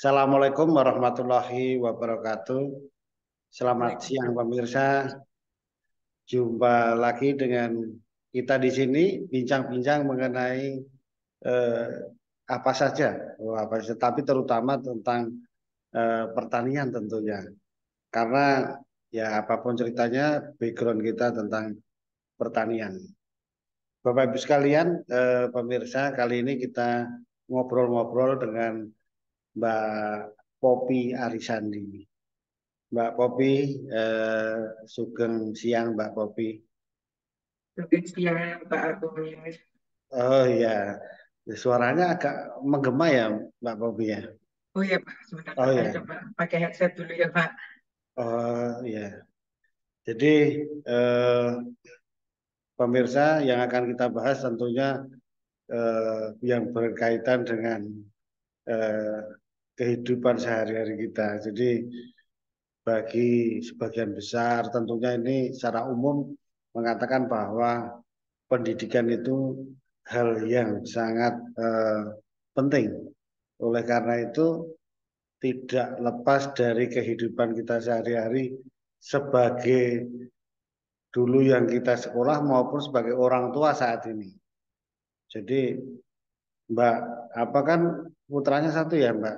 Assalamualaikum warahmatullahi wabarakatuh. Selamat siang Waalaikumsalam. pemirsa. Jumpa lagi dengan kita di sini bincang-bincang mengenai eh, apa saja, tapi terutama tentang pertanian tentunya. Karena ya apapun ceritanya, background kita tentang pertanian. Bapak Ibu sekalian, pemirsa, kali ini kita ngobrol-ngobrol dengan Mbak Popi Arisandi. Mbak Popi, sugeng siang Mbak Popi. Selamat siang, Pak Agus. Oh iya, suaranya agak menggema ya Mbak Popi ya. Oh ya Pak, sebentar Oh saya iya, coba pakai headset dulu ya Pak. oh iya. Jadi eh, pemirsa yang akan kita bahas tentunya yang berkaitan dengan eh, kehidupan sehari-hari kita. Jadi bagi sebagian besar tentunya ini secara umum mengatakan bahwa pendidikan itu hal yang sangat penting. Oleh karena itu tidak lepas dari kehidupan kita sehari-hari sebagai dulu yang kita sekolah maupun sebagai orang tua saat ini. Jadi Mbak, apa kan putranya satu ya Mbak?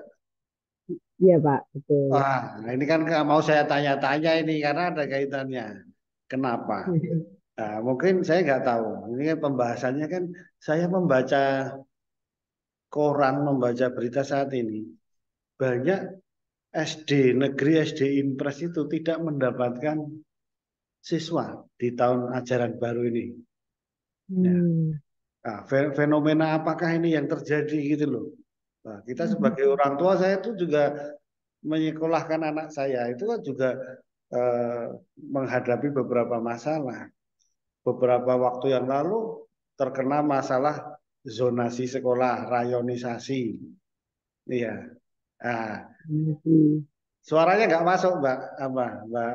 Iya Pak, betul. Wah, nah ini kan nggak mau saya tanya-tanya ini karena ada kaitannya. Kenapa? Nah, mungkin saya nggak tahu. Ini kan pembahasannya kan saya membaca koran, membaca berita saat ini. Banyak SD negeri, SD Impres itu tidak mendapatkan siswa di tahun ajaran baru ini. Ya. Hmm. Nah, fenomena apakah ini yang terjadi gitu loh. Nah, kita sebagai orang tua saya itu juga menyekolahkan anak saya itu kan juga eh, menghadapi beberapa masalah. Beberapa waktu yang lalu terkena masalah zonasi sekolah, rayonisasi. Iya. Nah, Masih. suaranya nggak masuk, Mbak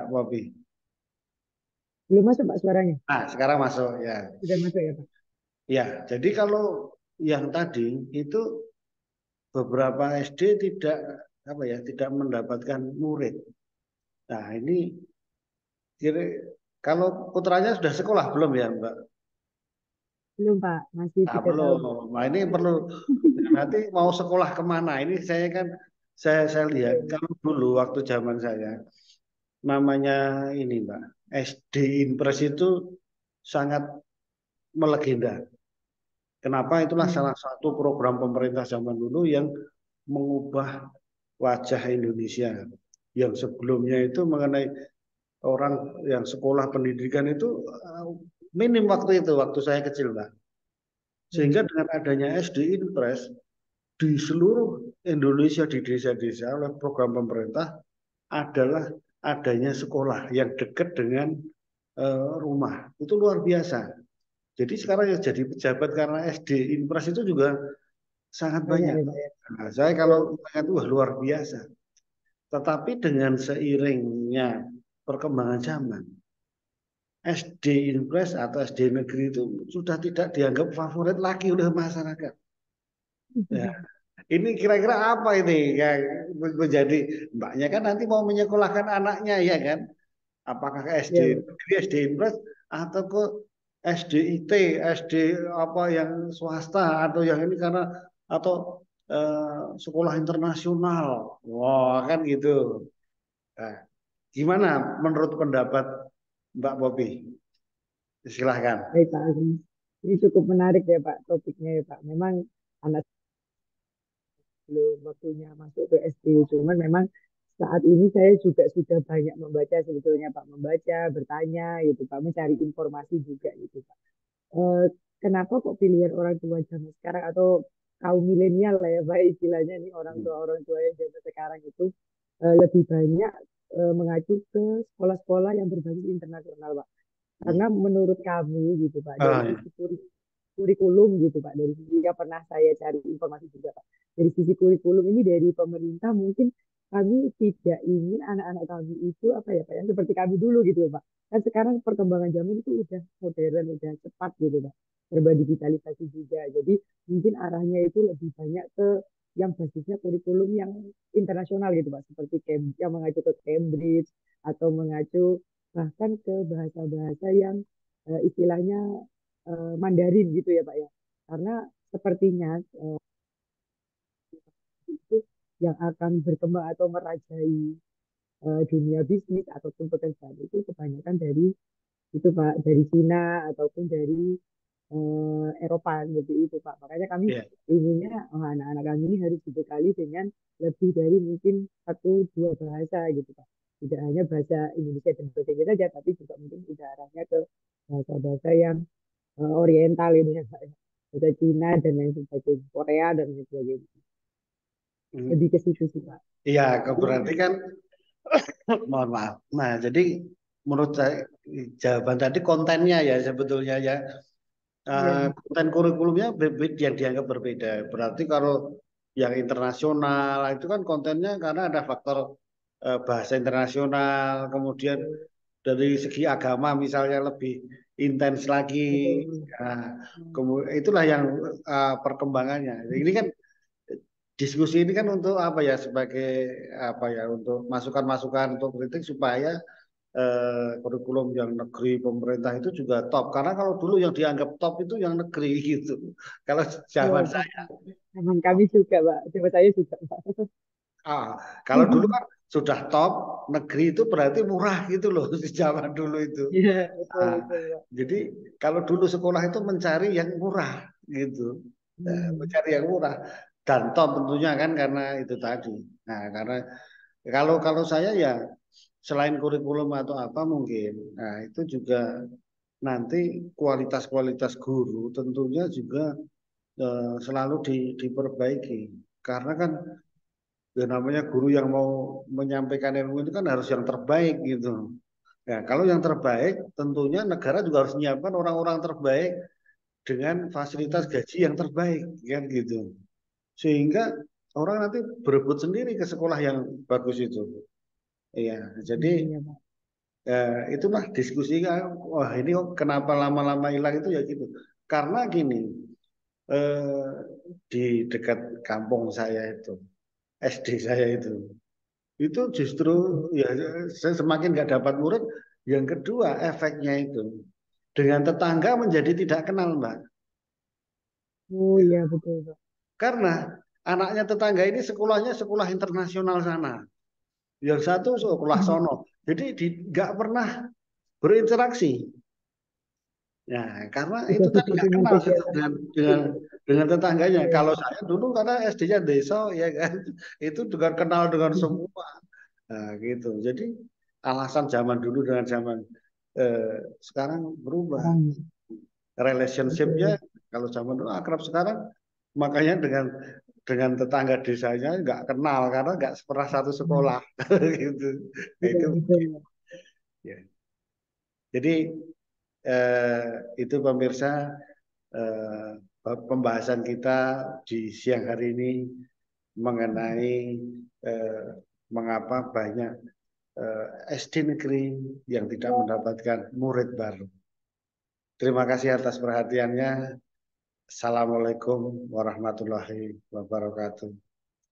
Bobi. Belum masuk Pak suaranya? Nah, sekarang masuk ya. Sudah masuk ya Pak? Ya, jadi kalau yang tadi itu beberapa SD tidak apa ya, tidak mendapatkan murid. Nah, ini kira kalau putranya sudah sekolah belum ya, Mbak? Belum Pak, masih Nah, 3 tahun. belum. Nah, ini perlu nanti mau sekolah kemana? Ini saya kan saya lihat Iya. kalau dulu waktu zaman saya namanya ini, Mbak, SD Impres itu sangat melegenda. Kenapa? Itulah Hmm. salah satu program pemerintah zaman dulu yang mengubah wajah Indonesia. Yang sebelumnya itu mengenai orang yang sekolah pendidikan itu minim waktu itu, waktu saya kecil, Mbak. Sehingga Hmm. dengan adanya SD Impres di seluruh Indonesia di desa-desa oleh program pemerintah adalah adanya sekolah yang dekat dengan rumah. Itu luar biasa. Jadi sekarang yang jadi pejabat karena SD Impres itu juga sangat Banyak banyak. ya Pak ya. Nah, saya kalau Betul. melihat wah luar biasa. Tetapi dengan seiringnya perkembangan zaman, SD Impres atau SD negeri itu sudah tidak dianggap favorit lagi oleh masyarakat. Ya, ini kira-kira apa ini yang menjadi mbaknya kan nanti mau menyekolahkan anaknya ya kan? Apakah ke SD Iya Pak. negeri, SD Impres atau ke SD IT, SD apa yang swasta atau yang ini karena atau sekolah internasional. Wah, kan gitu. Nah, gimana menurut pendapat Mbak Bobi? Silahkan. Baik Pak Agus. Ini cukup menarik ya Pak topiknya ya Pak. Memang anak belum waktunya masuk ke SD. Cuman memang saat ini saya juga sudah banyak membaca sebetulnya Pak, membaca, bertanya gitu Pak, mencari informasi juga gitu Pak. Eh, Kenapa kok pilihan orang tua zaman sekarang atau kaum milenial lah ya Pak istilahnya nih orang tua yang zaman sekarang itu lebih banyak mengacu ke sekolah-sekolah yang berbasis internasional Pak. Karena menurut kami gitu Pak, dari Ah, ya. sisi kurikulum gitu Pak, dari sisi yang pernah saya cari informasi juga Pak, dari sisi kurikulum ini dari pemerintah mungkin kami tidak ingin anak-anak kami itu apa ya Pak, yang seperti kami dulu gitu Pak. Kan sekarang perkembangan zaman itu udah modern, udah cepat gitu Pak, serba digitalisasi juga. Jadi mungkin arahnya itu lebih banyak ke yang basisnya kurikulum yang internasional gitu Pak, seperti yang mengacu ke Cambridge atau mengacu bahkan ke bahasa-bahasa yang istilahnya Mandarin gitu ya Pak ya. Karena sepertinya itu yang akan berkembang atau merajai dunia bisnis ataupun pekerjaan itu kebanyakan dari itu Pak, dari Cina ataupun dari Eropa seperti itu Pak. Makanya kami Ya. inginnya anak-anak kami ini harus dibekali dengan lebih dari mungkin satu dua bahasa gitu Pak. Tidak hanya bahasa Indonesia dan bahasa Inggris saja, tapi juga mungkin sudah arahnya ke bahasa-bahasa yang Oriental ini ya Pak. Bahasa Cina dan lain sebagainya, Korea dan lain sebagainya. Hmm. Lebih ke situ sih Pak. Iya, berarti kan mohon maaf. Nah, jadi menurut saya jawaban tadi kontennya ya sebetulnya ya. Iya, Konten kurikulumnya yang dianggap berbeda. Berarti kalau yang internasional itu kan kontennya karena ada faktor bahasa internasional, kemudian betul, dari segi agama misalnya lebih intens lagi. betul. Nah, Hmm. itulah yang perkembangannya. Ini kan diskusi ini kan untuk apa ya sebagai apa ya untuk masukan-masukan untuk kritik supaya kurikulum yang negeri pemerintah itu juga top. Karena kalau dulu yang dianggap top itu yang negeri gitu. Kalau Oh, zaman saya, betul. Emang kami juga, Pak. Coba saya juga, Pak. ah, kalau dulu kan sudah top negeri itu berarti murah gitu loh di zaman dulu itu. Iya, betul, Ah, betul, Pak. jadi kalau dulu sekolah itu mencari yang murah gitu. Hmm. Mencari yang murah dan top tentunya kan karena itu tadi. Nah, karena kalau kalau saya ya selain kurikulum atau apa mungkin, nah itu juga nanti kualitas-kualitas guru tentunya juga selalu diperbaiki. Karena kan ya namanya guru yang mau menyampaikan ilmu itu kan harus yang terbaik gitu. Ya, kalau yang terbaik tentunya negara juga harus menyiapkan orang-orang terbaik dengan fasilitas gaji yang terbaik kan gitu. Sehingga orang nanti berebut sendiri ke sekolah yang bagus itu. Iya, jadi Iya, Pak. itulah diskusi kan, wah ini kok kenapa lama-lama hilang itu ya gitu. Karena gini, eh, di dekat kampung saya itu, SD saya itu justru ya saya semakin nggak dapat murid. Yang kedua efeknya itu dengan tetangga menjadi tidak kenal, Mbak. Oh, iya, betul, Pak. Karena anaknya tetangga ini sekolahnya sekolah internasional sana, yang satu sekolah sono. Jadi nggak pernah berinteraksi. Ya, karena Sudah itu tadi sibuk nggak dengan kenal gitu kegiatan sendiri. dengan tetangganya. Iya, Kalau saya dulu karena SD-nya desa ya kan, itu juga kenal dengan iya. semua. Nah, gitu. Jadi alasan zaman dulu dengan zaman eh, sekarang berubah. Sekarang, Relationship-nya betul. kalau zaman dulu akrab sekarang, makanya dengan tetangga desanya nggak kenal karena nggak pernah satu Hmm. sekolah gitu. Nah, Iya, itu betul, Pak. ya. Jadi itu pemirsa pembahasan kita di siang hari ini mengenai eh, mengapa banyak SD negeri yang tidak mendapatkan murid baru. Terima kasih atas perhatiannya. Assalamualaikum warahmatullahi wabarakatuh.